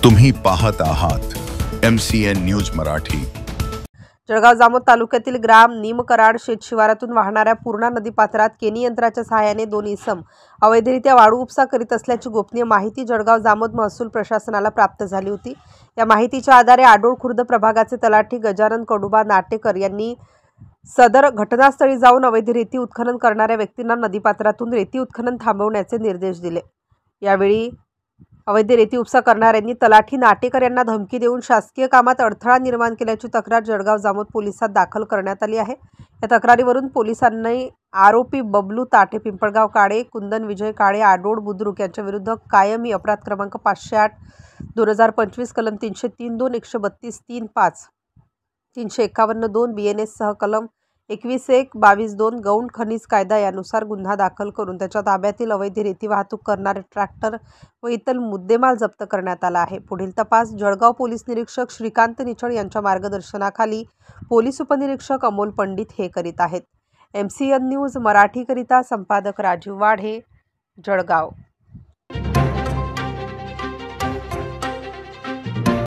तुम्ही पाहत आहात MCN न्यूज मराठी। जळगाव जामोद तालुक्यातील ग्राम निमकराड शेत शिवारातून वाहणाऱ्या पूर्णा नदीपात्रात केनी यंत्राच्या सहाय्याने 2 इसम अवैधरित्या वाळू उपसा करीत असल्याची गोपनीय माहिती जळगाव जामोद महसूल प्रशासनाला प्राप्त झाली होती। या माहितीच्या आधारे आडोळ खुर्द प्रभागाचे तलाठी गजानन कडुबा नाटेकर यांनी सदर घटनास्थळी जाऊन अवैध रेती उत्खनन करणाऱ्या व्यक्तींना नदीपात्रातून रेती उत्खनन थांबवण्याचे निर्देश दिले। यावेळी अवैध रेती उपसा करणाऱ्यांनी तलाठी नाटेकर यांना धमकी देऊन शासकीय कामात अडथळा निर्माण केल्याची तक्रार जळगाव जामोद पोलिसात दाखल करण्यात आली आहे। या तक्रारीवरून पोलिसांनी आरोपी बबलू ताटे पिंपळगाव काळे, कुंदन विजय काळे, आडोळ बुद्रुक यांच्या विरुद्ध कायमी अपराध क्रमांक 508/2025 कलम 303(2), 132(3)(5), 351(2) BNS सह कलम 21(1), 22(2) गौण खनिज कायदा यानुसार गुन्हा दाखल करून त्याच्या ताब्यातील अवैध रेती वाहतूक करणारे ट्रॅक्टर व इतर मुद्देमाल जप्त करण्यात आला आहे। पुढील तपास जळगाव पोलीस निरीक्षक श्रीकांत निचळ यांच्या मार्गदर्शनाखाली पोलीस उपनिरीक्षक अमोल पंडित हे करीत आहेत। MCN न्यूज मराठी करिता संपादक राजीव वाढे, जळगाव।